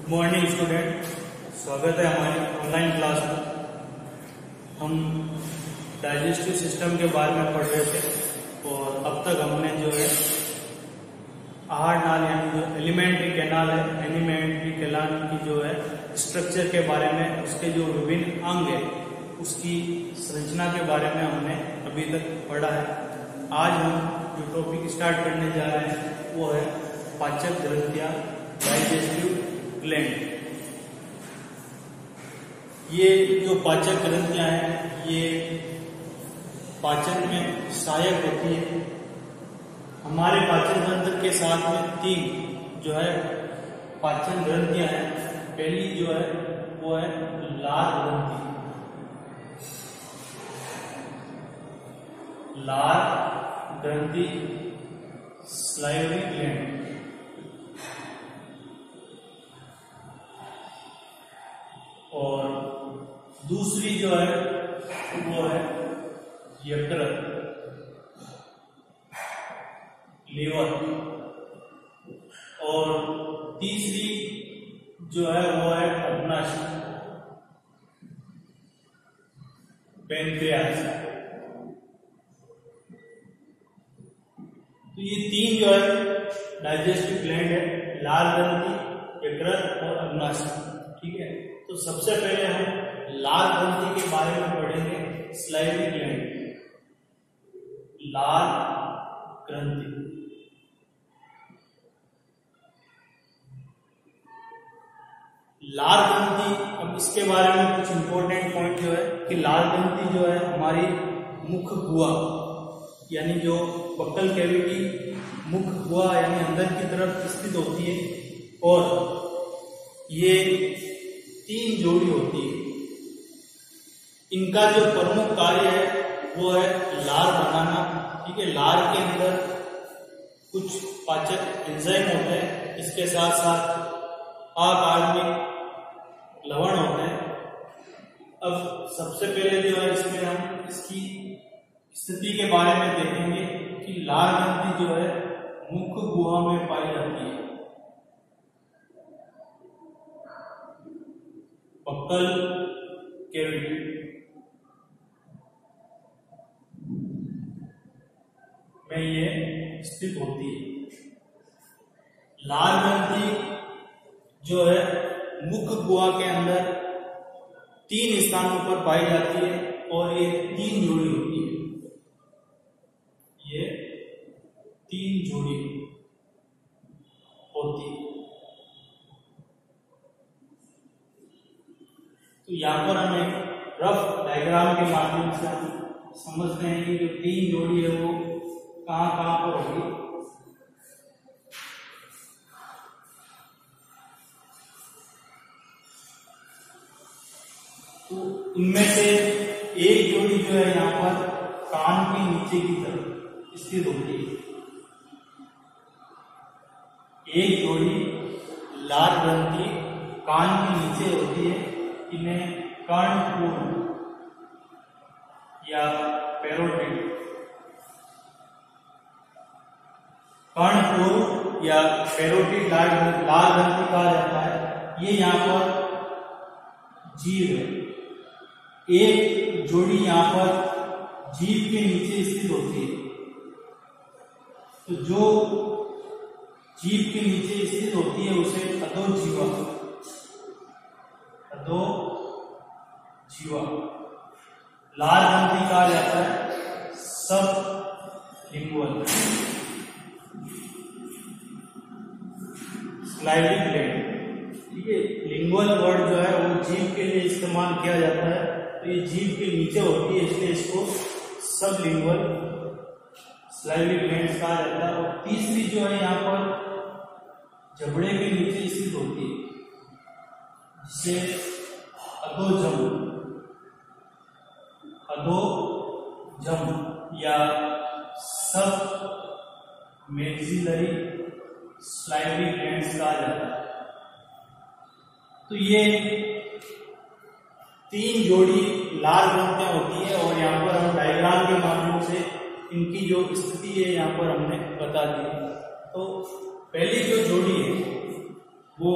Good morning student, स्वागत है हमारी ऑनलाइन क्लास में। हम डाइजेस्टिव सिस्टम के बारे में पढ़ रहे थे और अब तक हमने जो है आहार नाल यानी जो एलिमेंट्री कैनाल है, एलिमेंट्री कैनाल की जो है स्ट्रक्चर के बारे में, उसके जो विभिन्न अंग है उसकी संरचना के बारे में हमने अभी तक पढ़ा है। आज हम जो टॉपिक स्टार्ट करने जा रहे हैं वो है पाचक ग्रंथियां, डाइजेस्टिव ग्लैंड। ये जो पाचक ग्रंथियां हैं ये पाचन में सहायक होती है। हमारे पाचन तंत्र के साथ में तीन जो है पाचन ग्रंथियां हैं। पहली जो है वो है लार ग्रंथि। लार ग्रंथि स्लाइवरी ग्लैंड। और दूसरी जो है वो है यकृत, लीवर। और तीसरी जो है वो है अग्नाशय, पैंक्रियास। तो ये तीन जो है डाइजेस्टिव ग्लैंड है, लार ग्रंथि, यकृत और अग्नाशय। ठीक है, तो सबसे पहले हम लार ग्रंथि के बारे में पढ़ेंगे। स्लाइवरी ग्लैंड, लार ग्रंथि। लार ग्रंथि, अब इसके बारे में कुछ इंपॉर्टेंट पॉइंट जो है कि लार ग्रंथि जो है हमारी मुख गुहा यानी जो बक्कल कैविटी, मुख गुहा यानी अंदर की तरफ स्थित होती है और ये तीन जोड़ी होती है। इनका जो प्रमुख कार्य है वो है लार बनाना। ठीक है, लार के अंदर कुछ पाचक एंजाइम होते हैं, इसके साथ साथ अकार्बनिक लवण होते हैं। अब सबसे पहले जो है इसमें हम इसकी स्थिति के बारे में देखेंगे कि लार ग्रंथि जो है मुख गुहा में पाई जाती है। बक्कल कैविटी में ये स्थित होती है। लार ग्रंथि जो है मुख गुहा के अंदर तीन स्थानों पर पाई जाती है और ये तीन जोड़ी होती है। ये तीन जोड़ी होती है। तो यहाँ पर हम एक रफ डायग्राम के माध्यम से समझते हैं कि जो तीन जोड़ी है वो कहाँ कहाँ पर होगी। तो इनमें से एक जोड़ी जो है यहाँ पर कान के नीचे की तरफ स्थित होती है। एक जोड़ी लार ग्रंथि कान के नीचे होती है। इन्हें कर्णपूर या पैरोटिड, कर्णपूर या पैरोटिड लार ग्रंथि कहा जाता है। ये यहाँ पर जीव है। एक जोड़ी यहाँ पर जीभ के नीचे स्थित होती है। तो जो जीभ के नीचे स्थित होती है उसे अधोजीवा, अधोजीवा लार ग्रंथि कहा जाता है। सब लिंगुअल स्लाइवरी ग्लैंड। ठीक है, लिंगुअल वर्ड जो है वो जीभ के लिए इस्तेमाल किया जाता है। तो ये जीभ के नीचे होती है, इसलिए इसको सब लिंगुअल स्लाइवरी ग्लैंड कहा जाता है। और तीसरी जो है यहाँ पर जबड़े के नीचे स्थित होती है, जिसे अधोजम, अधोजम या सब मैक्सिलरी स्लाइवरी ग्लैंड्स कहा जाता है। तो ये तीन जोड़ी लार ग्रंथियां होती है और यहाँ पर हम डायग्राम के माध्यम से इनकी जो स्थिति है यहाँ पर हमने बता दी। तो पहली जो जोड़ी है वो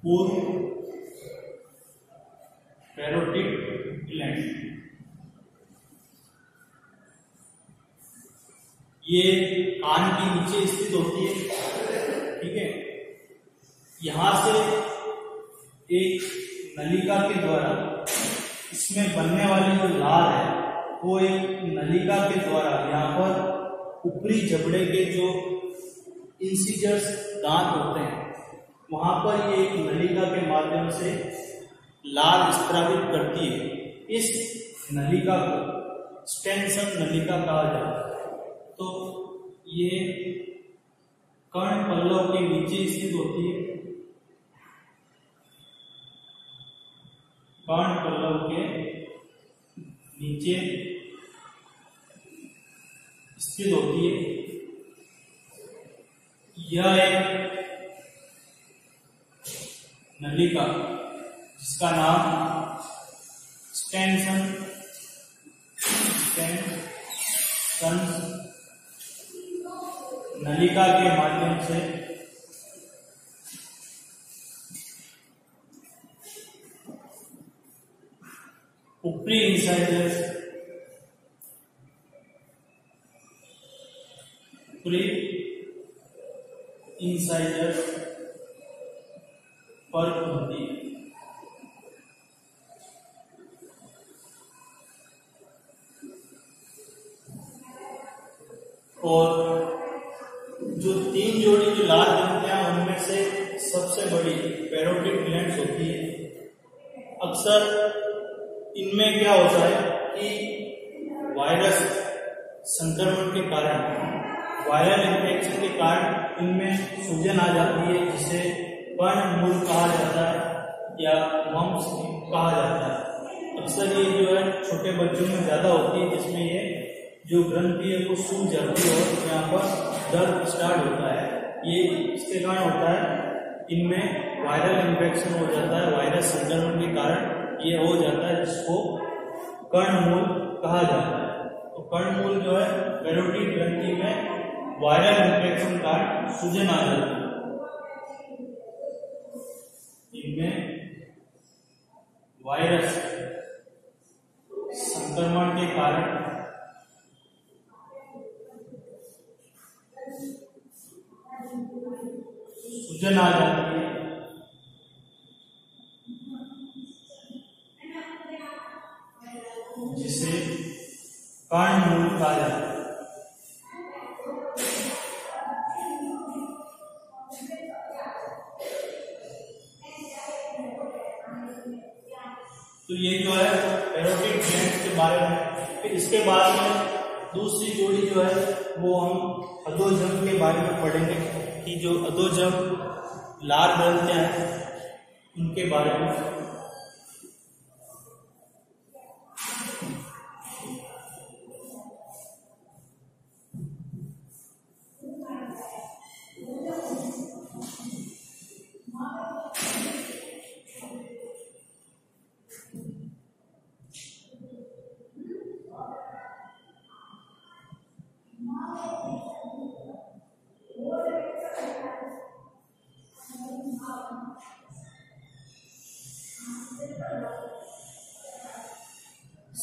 पूर्व पैरोटिड ग्लैंड, ये कान के नीचे स्थित होती है। ठीक है, यहां से एक नलिका के द्वारा इसमें बनने वाली जो लार है वो एक नलिका के द्वारा यहाँ पर ऊपरी जबड़े के जो इंसिजर्स दांत होते हैं वहां पर ये एक नलिका के माध्यम से लार स्त्रावित करती है। इस नलिका को स्टेंसन नलिका कहा जाता है। तो ये कर्ण पल्लव के नीचे स्थित होती है, कर्ण पल्लव के नीचे स्थित होती है। यह एक नलिका जिसका नाम स्टेंसन नलिका के माध्यम से ऊपरी इंसाइजर्स पर होती है। और जो तीन जोड़ी जो लार ग्रंथियां उनमें से सबसे बड़ी पैरोटिड ग्लैंड्स होती है। अक्सर इनमें क्या होता है कि वायरस संक्रमण के कारण, वायरल इन्फेक्शन के कारण इनमें सूजन आ जाती है, जिसे पर्णमूल कहा जाता है या मम्स कहा जाता है। अक्सर ये जो है छोटे बच्चों में ज्यादा होती है, जिसमें ये जो ग्रंथि है वो सूज जाती है और यहाँ पर दर्द स्टार्ट होता है। ये इसके कारण होता है, इनमें वायरल इन्फेक्शन हो जाता है, वायरस संक्रमण के कारण ये हो जाता है, जिसको कर्णमूल कहा जाता है। तो कर्णमूल जो है पैरोटिड ग्रंथि में वायरल इन्फेक्शन का सूजन आ जाता है। इनमें वायरस संक्रमण के कारण सूजन आ जाती है। जिसे कर्णमूल कहा जाता है। तो ये जो है पैरोटिड ग्लैंड्स के बारे में। फिर इसके बाद में दूसरी जोड़ी जो है वो हम अधोजम के बारे में पढ़ेंगे कि जो अधोजम लार ग्रंथियां हैं उनके बारे में।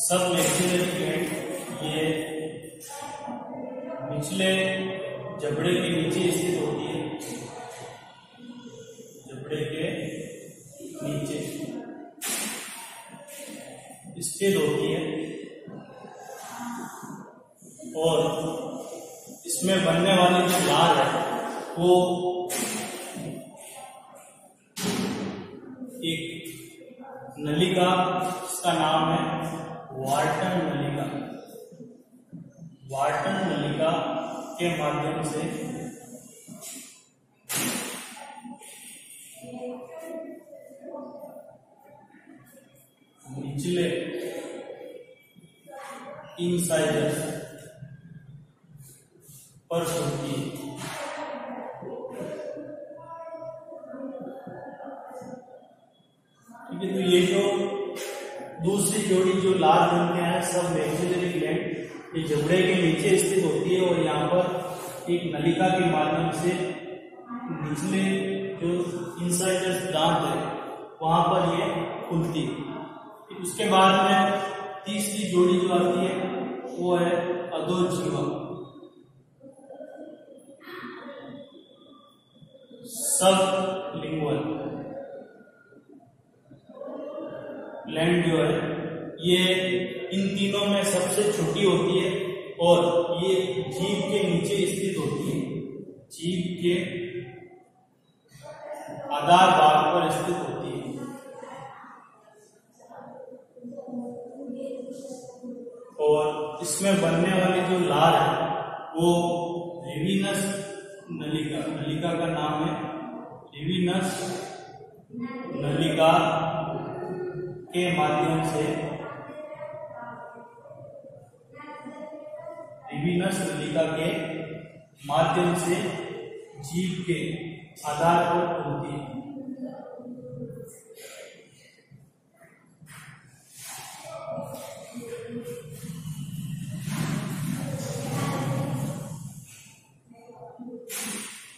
सब मैक्सिलरी ग्लैंड ये निचले जबड़े के नीचे स्थित होती है, जबड़े के नीचे स्थित होती है और इसमें बनने वाली जो लार है वो एक नलिका, इसका नाम है वार्टन नलिका। वार्टन नलिका के माध्यम से निचले इंसाइजर्स पर होती है। ठीक है, तो ये जो दूसरी जोड़ी जो लार ग्रंथियां हैं सब मैक्सिलरी ग्लैंड ये जबड़े के नीचे स्थित होती है और यहाँ पर एक नलिका के माध्यम से निचले जो इंसाइडर्स दांत है वहां पर ये खुलती है। फिर उसके बाद में तीसरी जोड़ी जो आती है वो है अधोजीवा, सबलिंगुअल ग्लैंड जो है ये इन तीनों में सबसे छोटी होती है और ये जीभ के नीचे स्थित होती है, जीभ के आधार भाग पर स्थित होती है। और इसमें बनने वाली जो लार है वो रेविनस नलिका, नलिका का नाम है रेविनस नलिका के माध्यम से, रेविनस नलिका के माध्यम से जीभ के आधार पर खुलती है।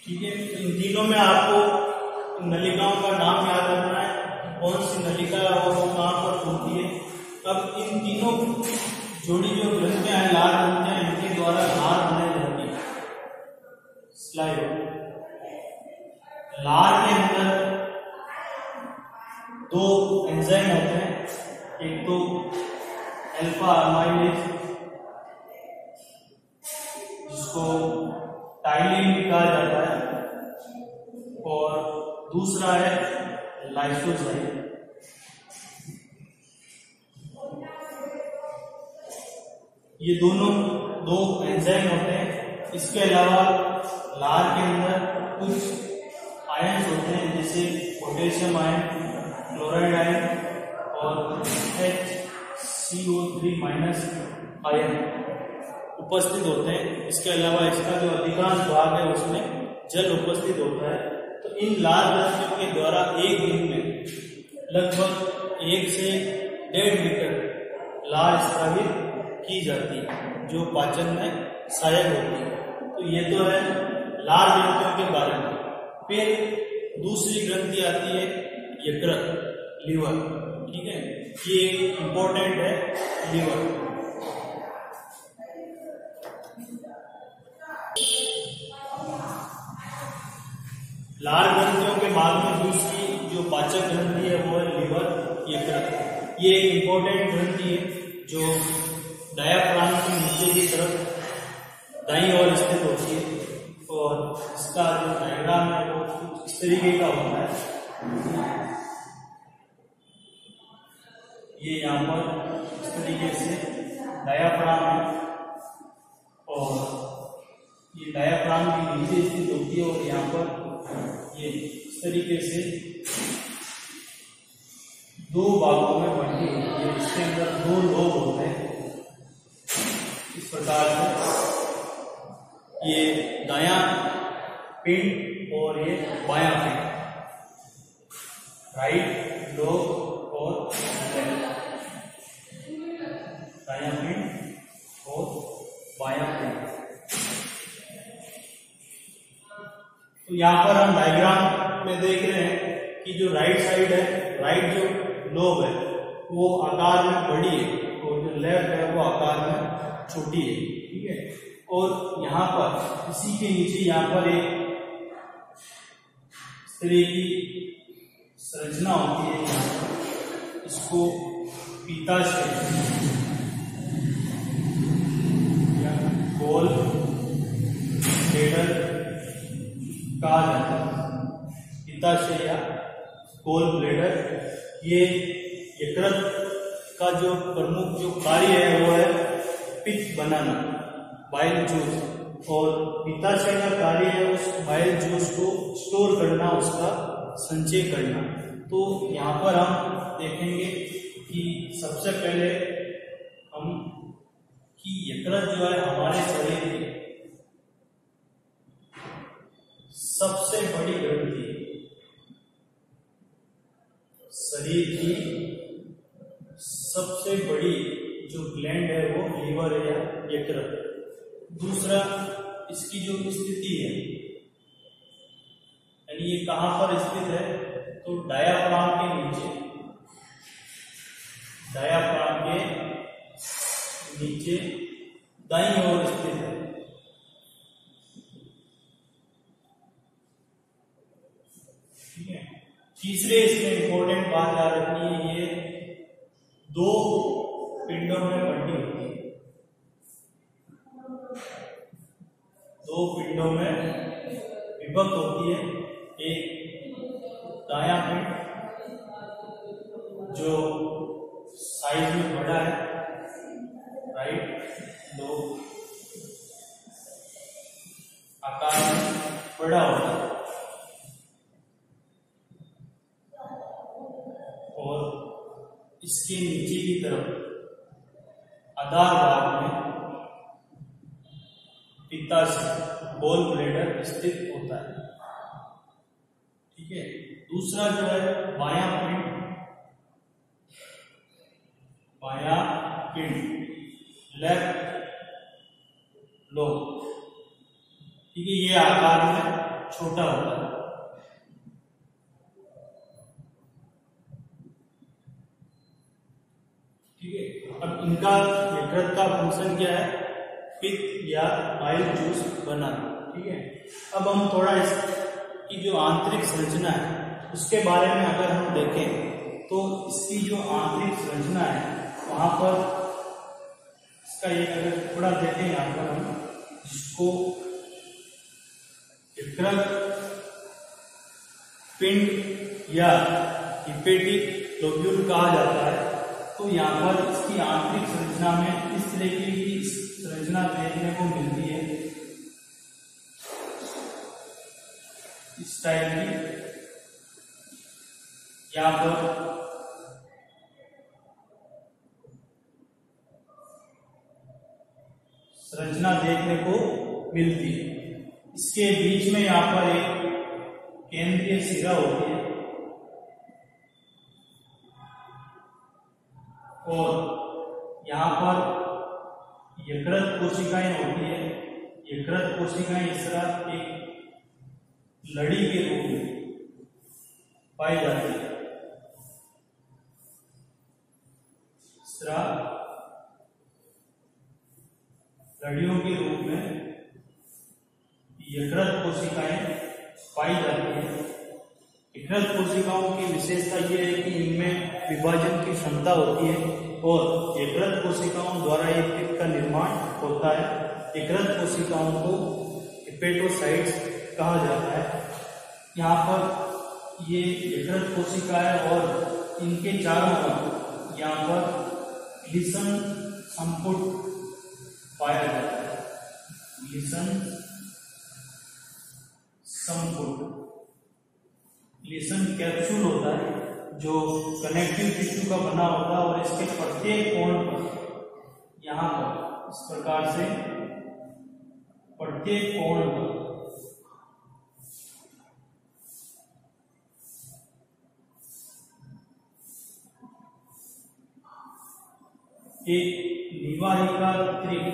ठीक है, इन तीनों में आपको नलिकाओं का नाम याद रखना है, कौन सी नलिका और कहां पर खुलती है। अब इन तीनों जोड़ी जो ग्रंथियां हैं, लार ग्रंथियां, इनके द्वारा लार बनाई जाती है। स्लाइड, लार के अंदर दो एंजाइम होते हैं, एक तो अल्फा अमाइलेज जिसको टाइलिन भी कहा जाता है और दूसरा है लाइसोजाइम। ये दोनों दो एंजाइम होते हैं। इसके अलावा लार के अंदर कुछ आयन्स होते हैं जैसे पोटेशियम आयन, क्लोराइड आयन और HCO3 माइनस आयन उपस्थित होते हैं। इसके अलावा इसका जो अधिकांश भाग है उसमें जल उपस्थित होता है। तो इन लार ग्रंथियों के द्वारा एक दिन में लगभग 1 से 1.5 लीटर लार स्रावित की जाती है जो पाचन में सहायक होती है। तो ये तो है लार ग्रंथियों के बारे में। फिर दूसरी ग्रंथि आती है यकृत, लीवर। ठीक है, ये इंपॉर्टेंट है लीवर। लार ग्रंथियों के बाद में दूसरी जो पाचक ग्रंथि है वो है लीवर, यकृत। ये एक इंपॉर्टेंट ग्रंथि है जो डायाफ्राम के नीचे की तरफ दाईं ओर स्थित होती है और इसका जो डायग्राम है वो कुछ इस तरीके का होता है। ये यहाँ पर इस तरीके से डायाफ्राम है और ये डायाफ्राम के नीचे स्थित होती है और यहाँ पर ये इस तरीके से दो भागों में बंटी होती है। इसके अंदर दो लोब होते हैं इस प्रकार से, ये दायां पिंड और ये बायां पिंड, राइट लोब और दायां पिंड और बायां पिंड। तो यहाँ पर हम डायग्राम में देख रहे हैं कि जो राइट साइड है, राइट जो लोब है वो आकार में बड़ी है और जो लेफ्ट है वो आकार में छोटी है। ठीक है, और यहाँ पर इसी के नीचे यहाँ पर एक इस तरह की संरचना होती है, इसको पित्ताशय या गोल ब्लैडर कहा जाता है। पित्ताशय या गोल ब्लैडर, ये यकृत का जो प्रमुख जो कार्य है वो है पित्त बनाना, बाइल जूस, और पित्ताशय का कार्य है उस बाइल जूस को स्टोर करना, उसका संचय करना। तो यहाँ पर हम देखेंगे कि सबसे पहले हम कि यकृत जो है हमारे शरीर की सबसे बड़ी ग्रंथि है, शरीर की सबसे बड़ी जो ग्लैंड है वो लीवर है या यकृत। दूसरा, इसकी जो स्थिति है यानी ये कहां पर स्थित है, तो डायाफ्राम के नीचे, डायाफ्राम के नीचे दाईं ओर स्थित है। ठीक है। तीसरे इसमें इंपॉर्टेंट बात याद रखनी है, ये दो पिंडों में बंटी होती है, दो पिंडों में विभक्त होती है। एक दायां पिंड जो साइज में बड़ा है, राइट, दो आकार में बड़ा होता है, और इसके नीचे की तरफ आधार भाग में पित्ताशय गोल ब्लैडर स्थित होता है। ठीक है। दूसरा जो है बायां पिंड, बायां पिंड लेफ्ट लोब, ठीक है, ये आकार में छोटा होता है। ठीक है। अब इनका यकृत का फंक्शन क्या है, पित्त या बाइल जूस बनाना। ठीक है। अब हम थोड़ा इसकी जो आंतरिक संरचना है उसके बारे में अगर हम देखें, तो इसकी जो आंतरिक संरचना है वहां पर इसका एक अगर थोड़ा देखें यहाँ पर हम, जिसको यकृत पिंड या हिपेटिक लोब्यूल कहा जाता है, तो यहाँ पर इसकी आंतरिक संरचना में इस तरह की संरचना देखने को मिलती है, इस टाइप की। यहाँ पर संरचना देखने को मिलती है। इसके बीच में यहाँ पर एक केंद्रीय शिरा होती है, और यहाँ पर यकृत कोशिकाएं होती है। यकृत कोशिकाएं इस तरह एक लड़ी के रूप में पाई जाती है, इस तरह लड़ियों के रूप में यकृत कोशिकाएं पाई जाती है। यकृत कोशिकाओं की विशेषता यह है कि इनमें विभाजन की क्षमता होती है, और यकृत कोशिकाओं द्वारा एक पित्त का निर्माण होता है। यकृत कोशिकाओं को हिपेटोसाइट्स कहा जाता है। यहाँ पर ये यकृत कोशिकाएं और इनके चारों ओर यहाँ पर लिसन संपुट पाया जाता है। लिसन संपुट, लिसन कैप्सूल होता है जो कनेक्टिव टिश्यू का बना होता है, और इसके प्रत्येक कोण पर यहाँ पर इस प्रकार से प्रत्येक कोण पर एक निवाहिका त्रिक,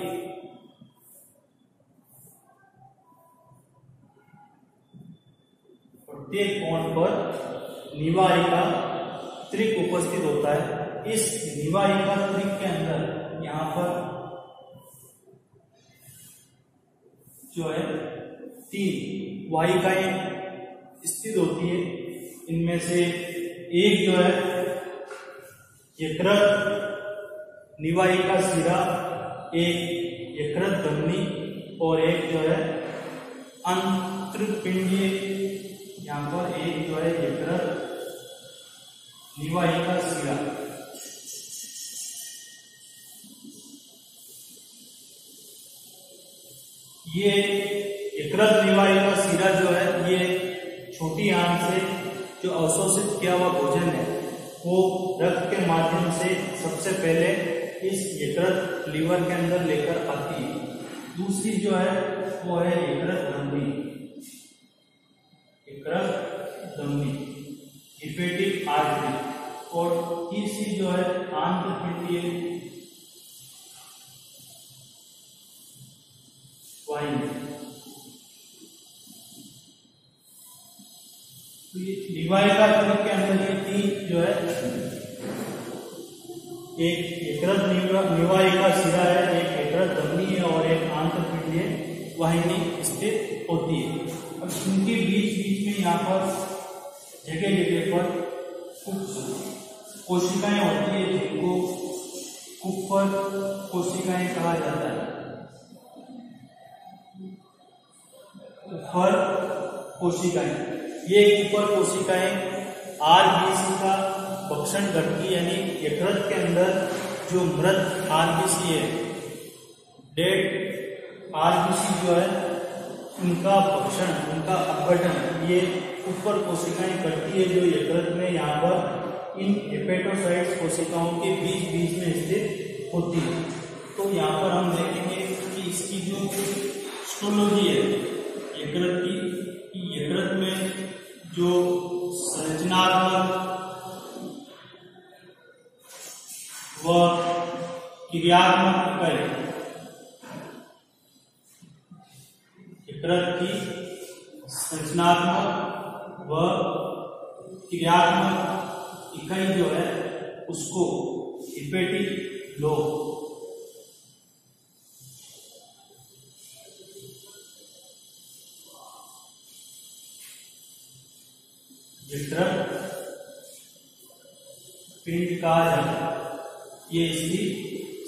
प्रत्येक कोण पर निवाहिका त्रिक उपस्थित होता है। इस निवाहिका त्रिक के अंदर यहाँ पर जो है 3 वाहिकाएं स्थित होती है। इनमें से एक जो है यकृत निवाहिका शिरा, एक यकृत धमनी, और एक जो है अंतर्पिंडीय, यहाँ पर एक जो है यकृत निवाहिका शिरा। ये यकृत निवाहिका शिरा जो है, ये छोटी आंत से जो अवशोषित किया हुआ भोजन है वो रक्त के माध्यम से सबसे पहले इस यकृत लीवर के अंदर लेकर आती है। दूसरी जो है वो है यकृत धमनी, यकृत धमनी हिपेटिक आर्टरी, और तीसरी जो है आंतरपिंडीय वाहिनी। तो ये निवाहिका के अंदर ये तीन जो है, एक यकृत निवाहिका शिरा है, एक यकृत धमनी है और एक आंतरपिंडीय वाहिनी स्थित होती है। अब इनके बीच बीच में यहाँ पर जगह जगह पर कुछ कोशिकाएं होती है जिनको कुप्पर कोशिकाएं कहा जाता है। कुप्पर कोशिकाएं, ये कुप्पर कोशिकाएं आरबीसी का भक्षण करती, यानी यकृत के अंदर जो मृत आरबीसी है, डेड आरबीसी जो है, उनका भक्षण, उनका अपघटन ये कुप्पर कोशिकाएं करती है, जो यकृत में यहाँ पर इन हेपेटोसाइट्स कोशिकाओं के बीच बीच में स्थित होती है। तो यहाँ पर हम देखेंगे कि इसकी जो हिस्टोलॉजी है यकृत की, यकृत में जो संरचनात्मक व क्रियात्मक इकाई, यकृत की संरचनात्मक व क्रियात्मक इकाई जो है उसको हेपेटिक लोब यकृत पिंड कहा जाता है। ये इसकी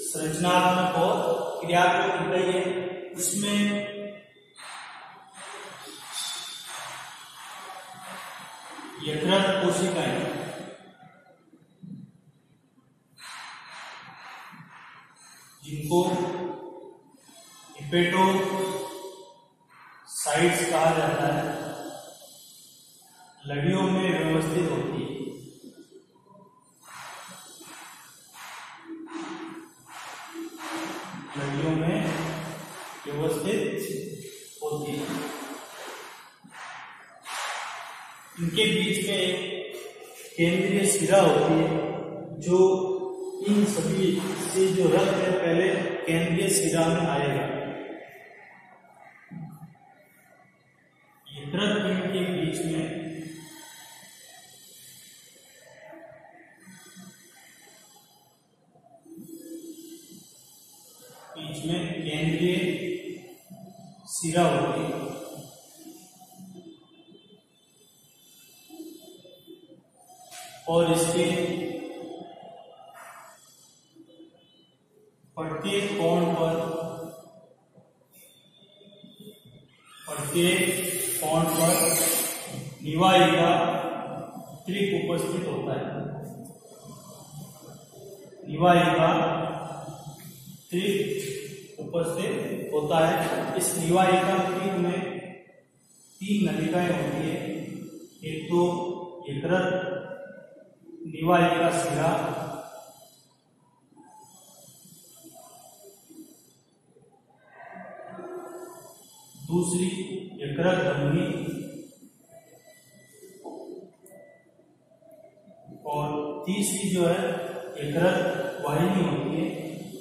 संरचनात्मक और क्रियात्मक इकाई है। उसमें यकृत कोशिकाएं जिनको हेपेटोसाइट्स कहा जाता है, लड़ियों में व्यवस्थित होती है। लड़ियों में व्यवस्थित होती है। इनके बीच में एक केंद्रीय शिरा होती है, जो इन सभी से जो रक्त है पहले केंद्रीय शिरा में आएगा। यकृत पिंड के बीच में केंद्रीय शिरा होती है। और इसके प्रत्येक कोण पर निवाहिका त्रिक उपस्थित होता है। निवाहिका त्रिक उपस्थित होता है। इस निवाहिका त्रिक में तीन नलिकाएं होती है। एक तो यकृत निवाहिका शिरा, दूसरी यकृत धमनी और तीसरी जो है यकृत वाहिनी होती है,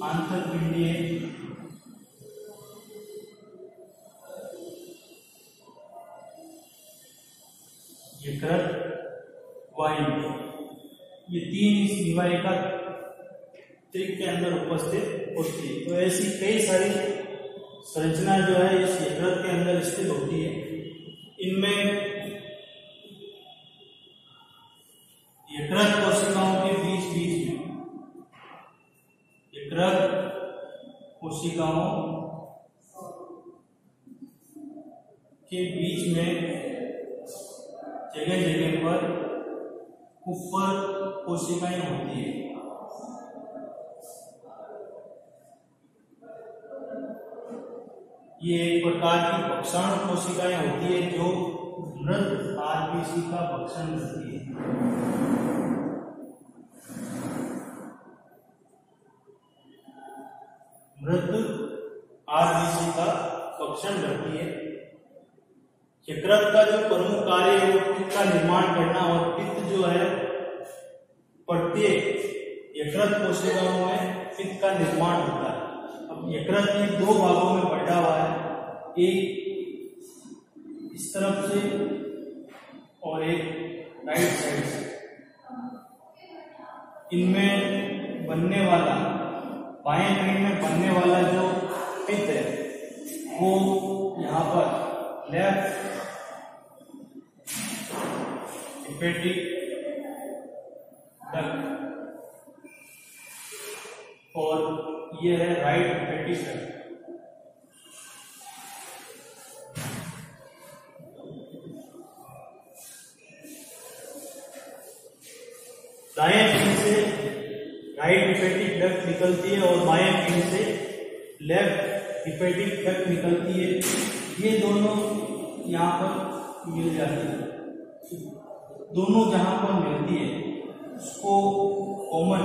आंतरपिंडीय यकृत वाहिनी। ये तीन इस निवाहिका त्रिक के अंदर उपस्थित होती है। तो ऐसी कई सारी संरचना जो है इस यकृत के अंदर स्थित होती है। इनमें यकृत कोशिकाओं के बीच बीच में यकृत कोशिकाओं के बीच में जगह जगह पर कुप्पर कोशिकाएं होती है। ये एक प्रकार की भक्षण कोशिकाएं होती है जो मृत आरबीसी का भक्षण करती है। मृत आरबीसी का भक्षण करती है। यकृत का जो प्रमुख कार्य है वो पित्त का निर्माण करना, और पित्त जो है प्रत्येक यकृत कोशिकाओं में पित्त का निर्माण होता है। अब यकृत में दो भागों में बंटा हुआ है, एक इस तरफ से और एक राइट साइड से। इनमें बनने वाला, बाएं नली में बनने वाला जो पित्त है वो यहाँ पर लेफ्ट हेपेटिक डक्ट और ये है राइट हेपेटिक डक्ट। दाएं पिन से राइट हेपेटिक डक्ट निकलती है और बाएं पिन से लेफ्ट हेपेटिक डक्ट निकलती है। ये दोनों यहाँ पर मिल जाती है। दोनों जहां पर मिलती है उसको कॉमन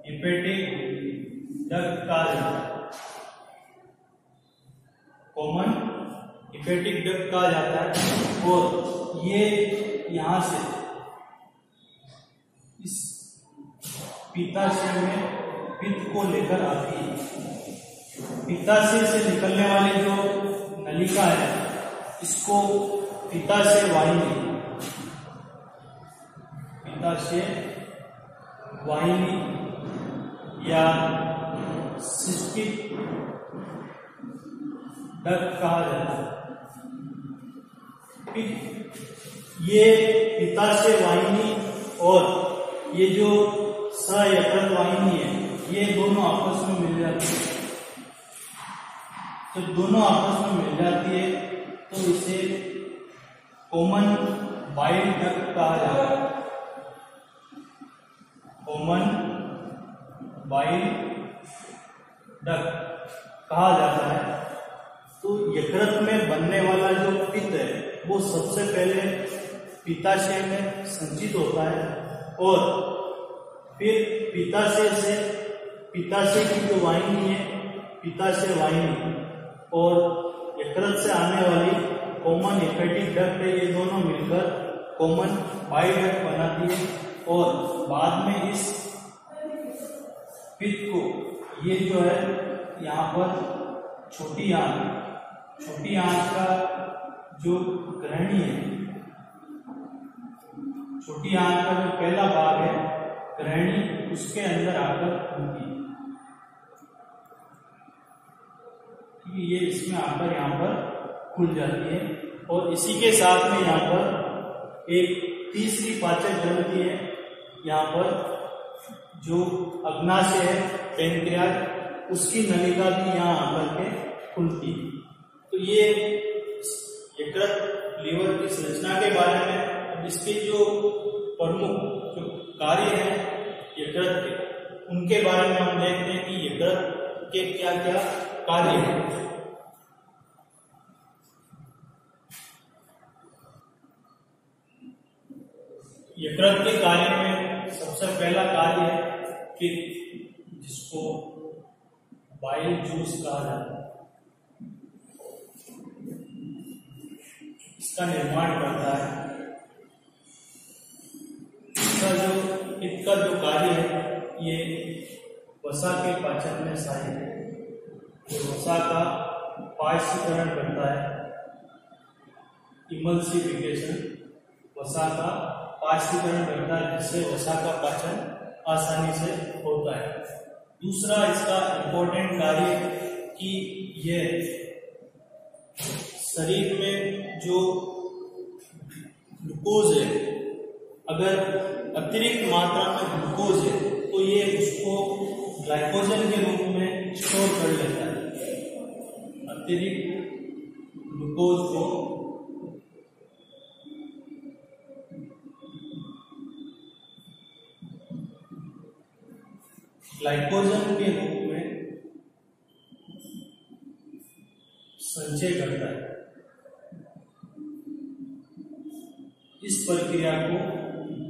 हेपेटिक डक्ट कहा जाता है। कॉमन हेपेटिक डक्ट कहा जाता है और ये यहां से इस पित्ताशय में पित्त को लेकर आती है। पित्ताशय से निकलने वाली जो नलिका है इसको पित्ताशय वाहिनी, पित्ताशय वाहिनी या सिस्टिक डक्ट कहा जाता है। ये पित्ताशय वाहिनी और ये जो सयकृत वाहिनी है ये दोनों आपस में मिल जाती है। तो दोनों आपस में मिल जाती है तो इसे कॉमन बाइल डक्ट कहा जाता है। कॉमन बाइल डक्ट कहा जाता है। तो यकृत में बनने वाला जो पित्त है वो सबसे पहले पित्ताशय में संचित होता है और फिर पित्ताशय की जो वाहिनी है पित्ताशय वाहिनी और यकृत से आने वाली कॉमन हेपेटिक डक्ट है, ये दोनों मिलकर कॉमन बाइल डक्ट बनाती है और बाद में इस पित्त को ये जो है यहाँ पर छोटी आंत का जो ग्रहणी है, छोटी आंत का जो पहला भाग है ग्रहणी, उसके अंदर आकर खुलती है। ये इसमें आकर यहाँ पर खुल जाती है और इसी के साथ में यहाँ पर एक तीसरी पाचक ग्रंथि है। यहाँ पर जो अग्नाशय है पैंक्रियाज, उसकी नलिका भी यहाँ आकर के खुलती है। तो ये यकृत लीवर की संरचना के बारे में, इसके जो प्रमुख जो कार्य हैं यकृत के, उनके बारे में हम देखते हैं कि यकृत के क्या क्या कार्य हैं। यकृत के कार्य में सबसे पहला कार्य है कि जिसको बाइल जूस कहा जाता है, इसका निर्माण करता है। इसका जो कार्य है ये वसा के पाचन में सहायक है। ये वसा का पाचकीकरण करता है। इमल्सिफिकेशन वसा का पाचकीकरण करता है जिससे वसा का पाचन आसानी से होता है। दूसरा इसका इम्पोर्टेंट कार्य कि यह शरीर में जो ग्लूकोज है, अगर अतिरिक्त मात्रा में ग्लूकोज है तो ये उसको ग्लाइकोजन के रूप में स्टोर कर लेता है। अतिरिक्त ग्लूकोज को ग्लाइकोजन के रूप में संचय करता है। इस प्रक्रिया को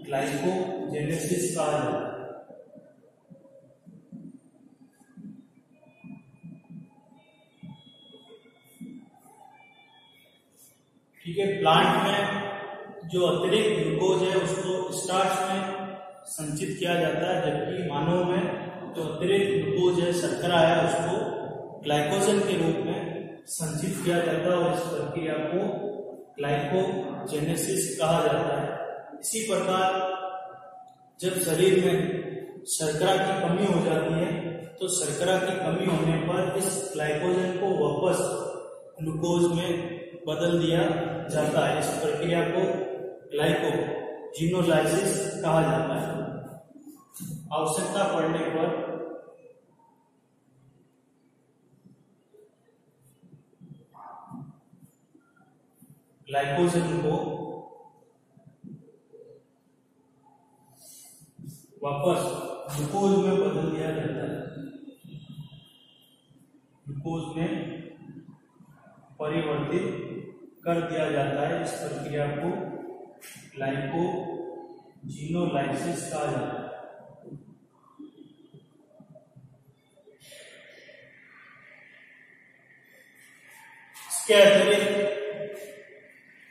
ग्लाइकोजेनेसिस कहा जाता है। ठीक है, प्लांट में जो अतिरिक्त ग्लूकोज है उसको स्टार्च में संचित किया जाता है, जबकि मानव में जो अतिरिक्त ग्लूकोज है, शर्करा है, उसको ग्लाइकोजन के रूप में संचित किया जाता है और इस प्रक्रिया को ग्लाइकोजेनेसिस कहा जाता है। इसी प्रकार जब शरीर में शर्करा की कमी हो जाती है तो शर्करा की कमी होने पर इस ग्लाइकोजन को वापस ग्लूकोज में बदल दिया जाता है। इस प्रक्रिया को ग्लाइकोजिनोलाइसिस कहा जाता है। आवश्यकता पड़ने पर ग्लाइकोजन को वापस ग्लूकोज में बदल दिया जाता है, ग्लूकोज में परिवर्तित कर दिया जाता है। इस प्रक्रिया को ग्लाइकोजिनोलाइसिस कहा जाता है। इसके अतिरिक्त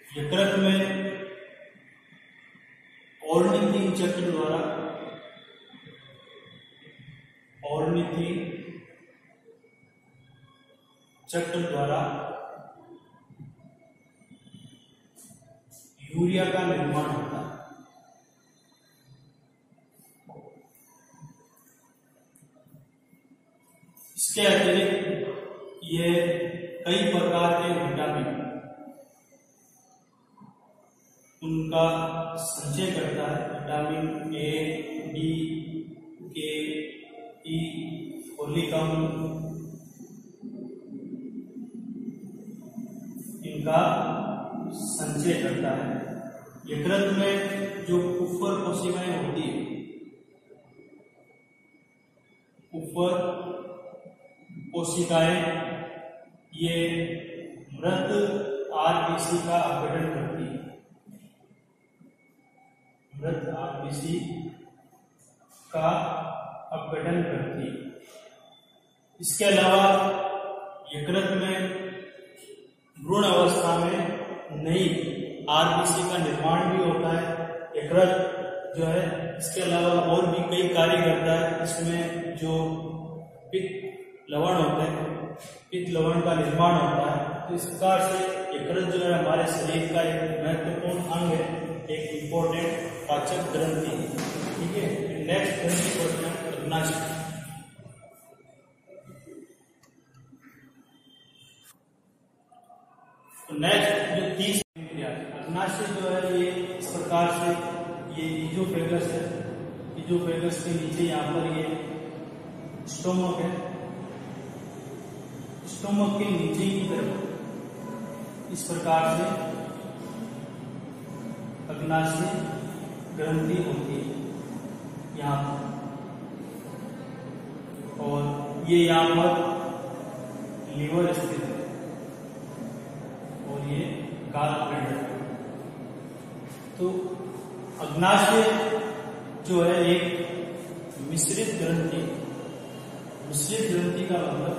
यकृत में ऑर्निथिन चक्र द्वारा यूरिया का निर्माण होता है। इसके अतिरिक्त ये कई प्रकार के विटामिन उनका संचय करता है। विटामिन ए, डी, के, ई, फोलिक अम्ल इनका संचय करता है। यकृत में जो कुफर कोशिकाएं होती है, कुफर कोशिकाएं ये मृत आरबीसी का अपघटन करती है, मृत आरबीसी का अपघटन करती है। इसके अलावा यकृत में भ्रूण अवस्था में नई आरबीसी का निर्माण भी होता है। यकृत जो है इसके अलावा और भी कई कार्य करता है। इसमें जो पित्त लवण होते हैं, पित्त लवण का निर्माण होता है। तो इस प्रकार से यकृत जो है हमारे शरीर का एक महत्वपूर्ण अंग है, एक इम्पोर्टेंट पाचक ग्रंथि। ठीक है, नेक्स्ट ग्रंथि पढ़ते हैं अग्नाशय। नेक्स्ट जो 30 अग्नाशय जो है ये इस प्रकार से ये इजोफेगस है। इजोफेगस के नीचे यहाँ पर ये स्टोमक है। स्टोमक के नीचे की तरफ इस प्रकार से अग्नाशय ग्रंथि होती है यहाँ पर, और ये यहाँ पर लीवर स्थित है और ये गालब्लैडर। तो अग्नाशय जो है एक मिश्रित ग्रंथि। मिश्रित ग्रंथि का मतलब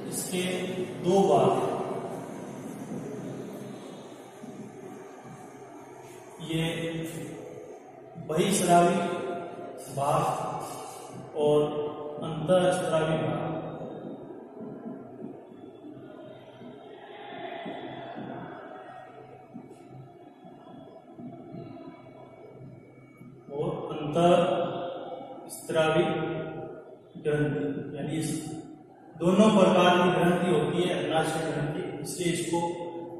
इसके दो भाग हैं। ये बहिस्रावी भाग और अंतःस्रावी भाग। अंतःस्रावी ग्रंथि, यानी इस दोनों प्रकार की ग्रंथि होती है अग्नाशय ग्रंथि, इसलिए इसको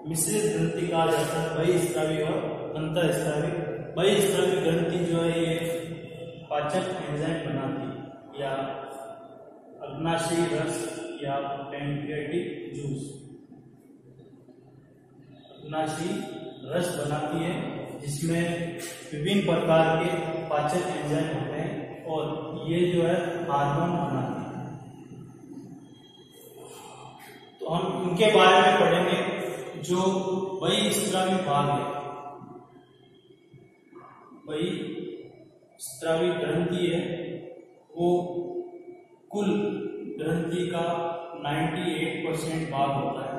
मिश्रित ग्रंथि कहा जाता है। बहिस्रावी और अंतःस्रावी। बहिस्रावी ग्रंथि जो है ये पाचक एंजाइम बनाती है, या अग्नाशयी रस या पैंक्रियाटिक जूस अग्नाशयी रस बनाती है, जिसमें विभिन्न प्रकार के पाचक एंजाइम होते हैं और ये जो है हार्मोन बनाते हैं। तो हम उनके बारे में पढ़ेंगे। जो बहिस्रावी भाग है, बहिस्रावी ग्रंथि है, वो कुल ग्रंथि का 98% भाग होता है।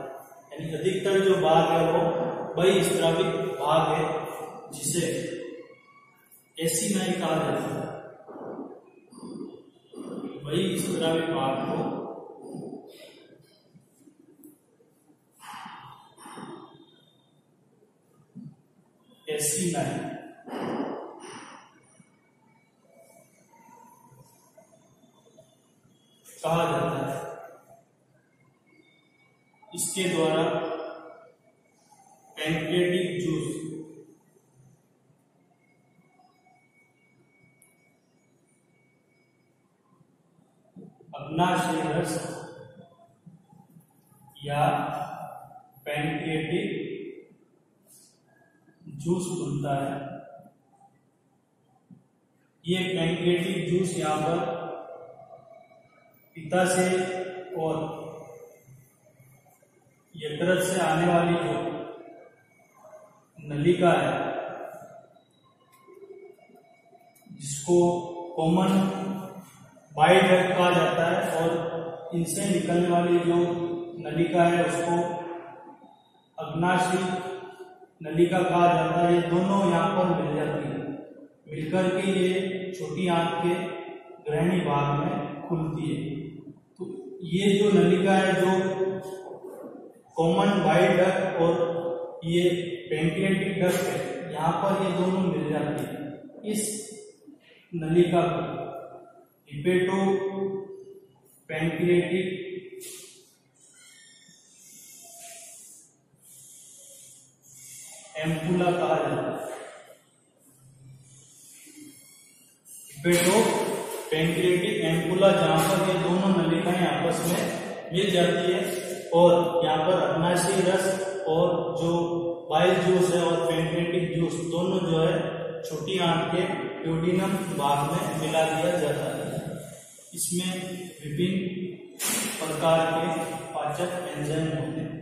यानी अधिकतर जो भाग है वो बहिस्रावी भाग है, जिसे एसिनाई कहा जाता है। बहिस्रावी भाग को एसिनाइन कहा जाता है। इसके द्वारा पैंक्रियाटिक जूस अग्नाशय रस या पैंक्रियाटिक जूस बनता है। ये पैंक्रियाटिक जूस यहाँ पर पित्ताशय और यकृत से आने वाली जो नलिका है, जिसको कॉमन बाइल डक्ट कहा जाता है, और इनसे निकलने वाली जो नलिका है उसको अग्नाशय नलिका कहा जाता है। ये दोनों यहाँ पर मिल जाती है, मिलकर के ये छोटी आंत के ग्रहणी भाग में खुलती है। तो ये जो नलिका है, जो कॉमन बाइल डक्ट और ये पैंक्रियाटिक डक्ट है, यहाँ पर ये दोनों मिल जाती है। इस नलिका को हिपेटो पैंक्रियाटिक एम्पुला कहा जाता है। हिपेटो पैंक्रियाटिक एम्पुला, जहां पर ये दोनों नलिकाएं आपस में मिल जाती है, और यहाँ पर अग्नाशय रस और जो बाइल जूस है और पैंक्रियाटिक जूस दोनों जो है छोटी आंत के ड्यूोडेनम भाग में मिला दिया जाता है। इसमें विभिन्न प्रकार के पाचक एंजाइम होते हैं।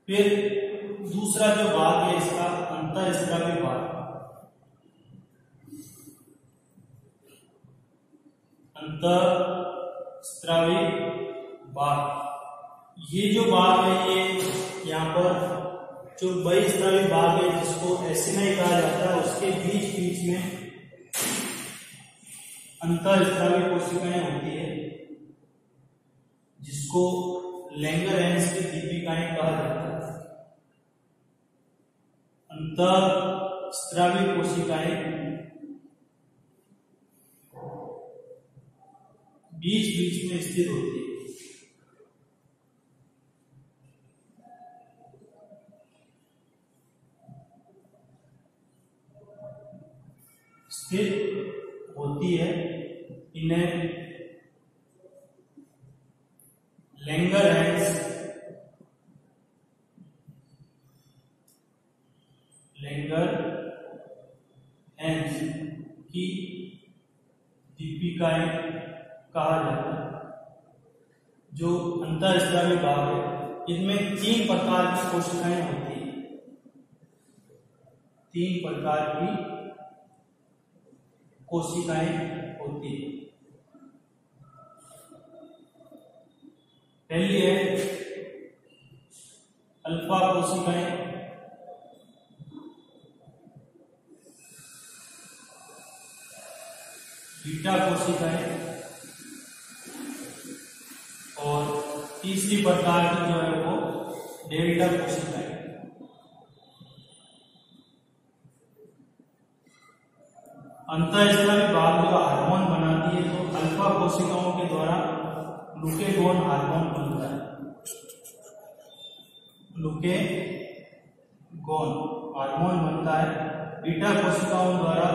फिर दूसरा जो भाग है इसका अंतःस्रावी भाग। अंतःस्रावी भाग, ये जो भाग है, ये यहाँ पर जो बहिःस्रावी भाग है जिसको एसिनाई कहा जाता है, उसके बीच बीच में अंतःस्रावी कोशिकाएं होती है, जिसको लैंगरहैंस की दीपिकाएं कहा जाता है। अंतःस्रावी कोशिकाएं बीच बीच में स्थित होती है। स्थित होती है, इन्हें लैंगरहैंस की दीपिकाएं कहा जाता है। जो अंतःस्रावी भाग है, इनमें 3 प्रकार की कोशिकाएं होती है। 3 प्रकार की कोशिकाएं होती है। पहली है अल्फा कोशिकाएं, बीटा कोशिकाएं, और तीसरी प्रकार की जो है वो डेल्टा कोशिकाएं। अंतःस्रावी भाग जो हार्मोन बनाती है, तो अल्फा कोशिकाओं के द्वारा ग्लूकेगॉन हार्मोन बनता है। ग्लूकेगॉन हार्मोन बनता है। बीटा कोशिकाओं द्वारा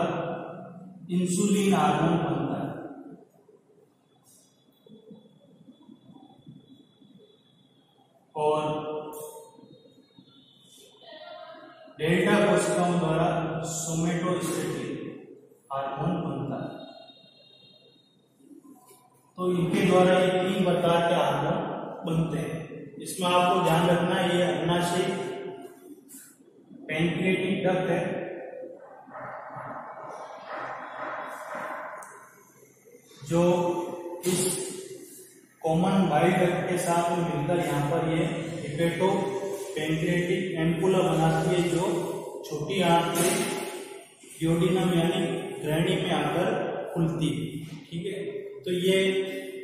इंसुलिन हार्मोन बनता है। और डेल्टा कोशिकाओं द्वारा सोमेटोस्टेटिक हार्मोन बनता है। तो इनके द्वारा ये 3 प्रकार के हार्मोन बनते हैं। इसमें आपको ध्यान रखना है, ये अग्नाशय पैंक्रियाटिक डक्ट है, जो इस कॉमन बाइल डक्ट के साथ में मिलकर यहाँ पर ये हिपेटो पैंक्रियाटिक एम्पुला बनाती है, जो छोटी आंत के ड्यूोडेनम यानी ग्रहणी में आकर खुलती है। ठीक है, तो ये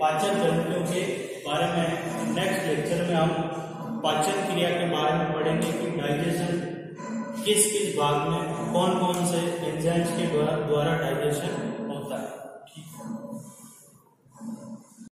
पाचन ग्रंथियों के बारे में नेक्स्ट लेक्चर में हम पाचन क्रिया के बारे में पढ़ेंगे कि डाइजेशन किस किस भाग में कौन कौन से एंजाइम्स के द्वारा डाइजेशन